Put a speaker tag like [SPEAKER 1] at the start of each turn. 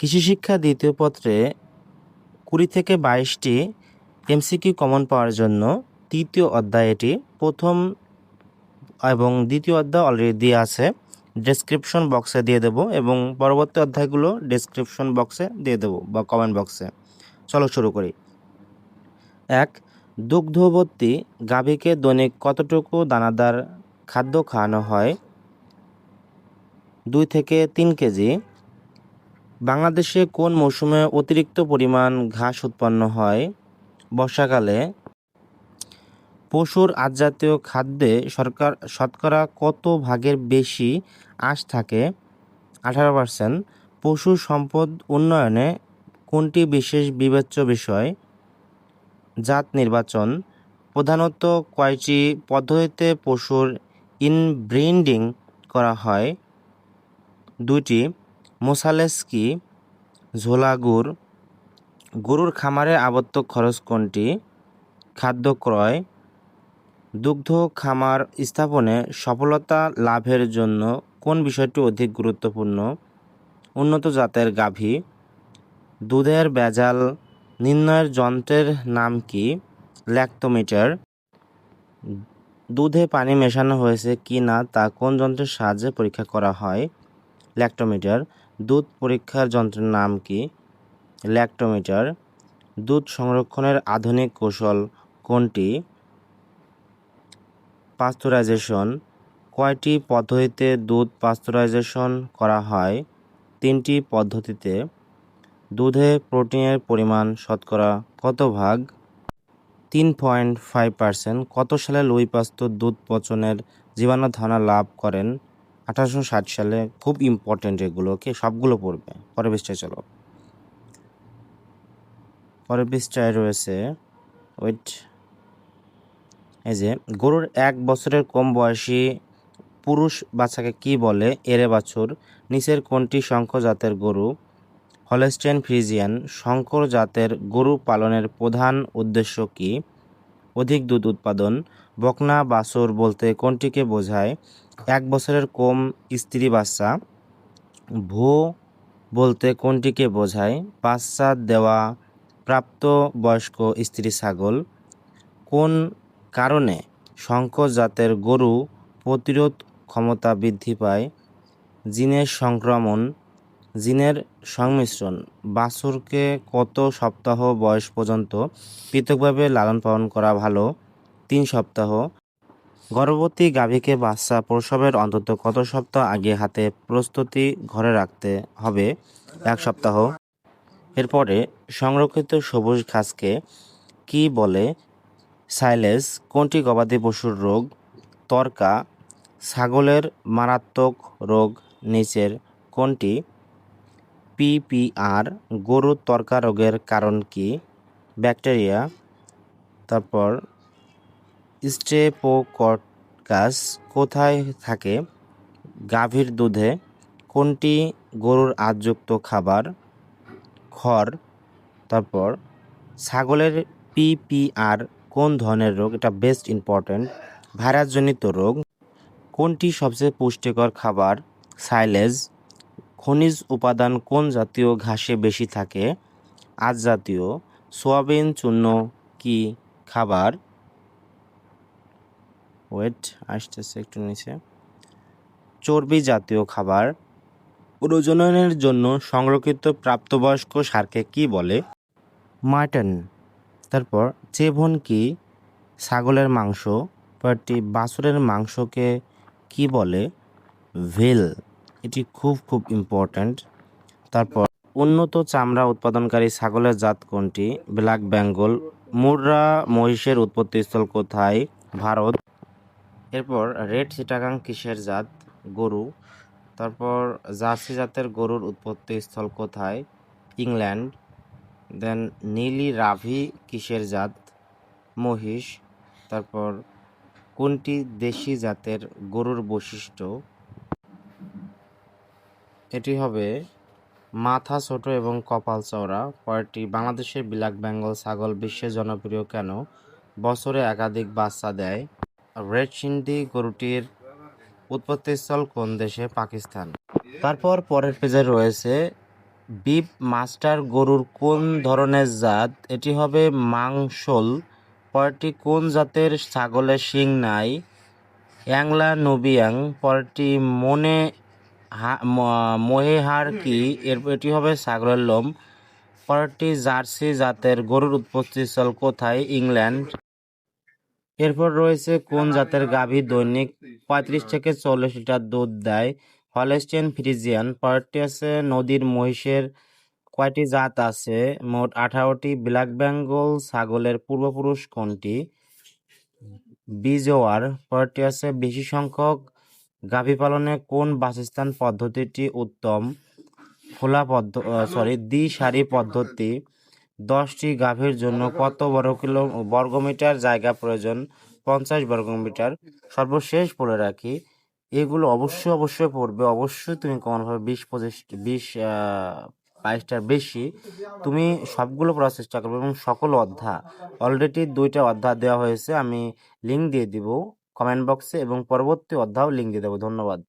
[SPEAKER 1] কৃষি শিক্ষা দ্বিতীয় পত্রে 20 থেকে 22টি এমসিকিউ কমন পাওয়ার জন্য তৃতীয় অধ্যায় এটি। প্রথম এবং দ্বিতীয় অধ্যায় অলরেডি দিয়ে আছে, ডেসক্রিপশন বক্সে দিয়ে দেব এবং পরবর্তী অধ্যায়গুলো ডেসক্রিপশন বক্সে দিয়ে দেব বা কমেন্ট বক্সে। চলো শুরু করি। 1. দুগ্ধবর্তী গাভীকে দৈনিক কতটুকু দানাদার খাদ্য খাওয়ানো হয়? 2 থেকে 3 কেজি। বাংলাদেশে কোন মৌসুমে অতিরিক্ত পরিমাণ ঘাস উৎপন্ন হয়? বর্ষাকালে। পশুর আঁশজাতীয় খাদ্যে শতকরা কত ভাগের বেশি আঁশ থাকে? 18%। পশু সম্পদ উন্নয়নে কোনটি বিশেষ বিবেচ্য বিষয়? জাত নির্বাচন। প্রধানত কয়টি পদ্ধতিতে পশুর ইনব্রিডিং করা হয়? 2টি। মোসালেস কি? ঝোলা গুড়। গরুর খামারে আবর্তক খরচ কোনটি? খাদ্য ক্রয়। দুগ্ধ খামার স্থাপনে সফলতা লাভের জন্য কোন বিষয়টি অধিক গুরুত্বপূর্ণ? উন্নত জাতের গাভী। দুধের ভেজাল নির্ণয়ের যন্ত্রের নাম কি? ল্যাক্টোমিটার। দুধে পানি মেশানো হয়েছে কি না তা কোন যন্ত্রের সাহায্যে পরীক্ষা করা হয়? ল্যাক্টোমিটার। দুধ পরীক্ষার যন্ত্রের নাম কি? ল্যাক্টোমিটার। দুধ সংরক্ষণের আধুনিক কৌশল কোনটি? পাস্তুরাইজেশন। কয়টি পদ্ধতিতে দুধ পাস্তুরাইজেশন করা হয়? 3টি পদ্ধতিতে। দুধে প্রোটিনের পরিমাণ শতকরা কত ভাগ? 3.5%। কত সালে লুই পাস্তুর দুধ পচনের জীবাণু ধারণা লাভ করেন? 1860 সালে। খুব ইম্পর্টেন্ট এগুলো, ওকে, সবগুলো পড়বে। পরের পৃষ্ঠায় চলো। পরের পৃষ্ঠায় রয়েছে এই যে গরুর 1 বছরের কম বয়সী পুরুষ বাচ্চাকে কি বলে? এরে বাছুর। নিচের কোনটি শঙ্কর জাতের গরু? Holstein Friesian. শঙ্কর জাতের গরু পালনের প্রধান উদ্দেশ্য কি? অধিক দুধ উৎপাদন। বকনা বাছুর বলতে কোনটিকে বোঝায়? 1 বছরের কম স্ত্রী বাচ্চা। ভো বলতে কোনটিকে বোঝায়? বাচ্চা দেওয়া প্রাপ্ত বয়স্ক স্ত্রী ছাগল। কোন কারণে শঙ্কর জাতের গরু প্রতিরোধ ক্ষমতা বৃদ্ধি পায়? জিনের সংক্রমণ। জিনের সংমিশ্রণ। বাছুরকে কত সপ্তাহ বয়স পর্যন্ত পৃথকভাবে লালন পালন করা ভালো? 3 সপ্তাহ। গর্ভবতী গাভীকে বাচ্চা প্রসবের অন্তত কত সপ্তাহ আগে হাতে প্রস্তুতি ঘরে রাখতে হবে? 1 সপ্তাহ। এরপরে সংরক্ষিত সবুজ ঘাসকে কি বলে? সাইলেজ। কোনটি গবাদি পশুর রোগ? তরকা। ছাগলের মারাত্মক রোগ নিচের কোনটি? পিপিআর। গরুর তরকা রোগের কারণ কি? ব্যাকটেরিয়া। তারপর স্ট্রেপোকক্কাস কোথায় থাকে? গাভীর দুধে। কোনটি গরুর আঁশযুক্ত খাবার? খড়। তারপর ছাগলের পিপিআর কোন ধরনের রোগ? এটা বেস্ট ইম্পর্ট্যান্ট, ভাইরাসজনিত রোগ। কোনটি সবচেয়ে পুষ্টিকর খাবার? সাইলেজ। খনিজ উপাদান কোন জাতীয় ঘাসে বেশি থাকে? আঁশ জাতীয়। সোয়াবিন চূর্ণ কি খাবার? আসতেছে একটু নিচে। চর্বি জাতীয় খাবার। প্রজননের জন্য সংরক্ষিত প্রাপ্তবয়স্ক ষাঁড়কে কি বলে? মাটন। তারপর চেভন কি? ছাগলের মাংস। পরটি বাছুরের মাংসকে কি বলে? ভেল। এটি খুব খুব ইম্পর্ট্যান্ট। তারপর উন্নত চামড়া উৎপাদনকারী ছাগলের জাত কোনটি? ব্ল্যাক বেঙ্গল। মুর্রা মহিষের উৎপত্তিস্থল কোথায়? ভারত। এরপর রেড চিটাগাং কিসের জাত? গরু। তারপর জার্সি জাতের গরুর উৎপত্তিস্থল কোথায়? ইংল্যান্ড। দেন নীলি রাভি কিসের জাত? মহিষ। তারপর কোনটি দেশি জাতের গরুর বৈশিষ্ট্য? এটি হবে মাথা ছোট এবং কপাল চওড়া। পরেরটি বাংলাদেশের ব্ল্যাক বেঙ্গল ছাগল বিশ্বে জনপ্রিয় কেন? বছরে একাধিক বাচ্চা দেয়। রেড সিন্ধি গরুটির উৎপত্তিস্থল কোন দেশে? পাকিস্তান। তারপর পরের পেজে রয়েছে বিফ মাস্টার গরুর কোন ধরনের জাত? এটি হবে মাংসল। পরটি কোন জাতের ছাগলের শিং নাই? অ্যাংলা নুবিয়াং। পরটি মোহেহার কি? এটি হবে ছাগলের লোম। পরটি জার্সি জাতের গরুর উৎপত্তিস্থল কোথায়? ইংল্যান্ড। এরপর রয়েছে কোন জাতের গাভী দৈনিক 35 থেকে 40 লিটার দুধ দেয়? Holstein Friesian. পরেরটি আছে নদীর মহিষের কয়টি জাত আছে? মোট 18টি। ব্ল্যাক বেঙ্গল ছাগলের পূর্বপুরুষ কোনটি? বিজোয়ার। পরেরটি আছে বেশি সংখ্যক গাভী পালনে কোন বাসস্থান পদ্ধতিটি উত্তম? দ্বি-সারি পদ্ধতি। 10টি গাভীর জন্য কত বর্গমিটার জায়গা প্রয়োজন? 50 বর্গমিটার। সর্বশেষ বলে রাখি, এগুলো অবশ্যই পড়বে। অবশ্যই তুমি কোনোভাবে 20-22টার বেশি তুমি সবগুলো পড়ার চেষ্টা করবে এবং সকল অধ্যায় অলরেডি 2টা অধ্যায় দেওয়া হয়েছে। আমি লিঙ্ক দিয়ে দিব কমেন্ট বক্সে এবং পরবর্তী অধ্যায়ও লিঙ্ক দিয়ে দেবো। ধন্যবাদ।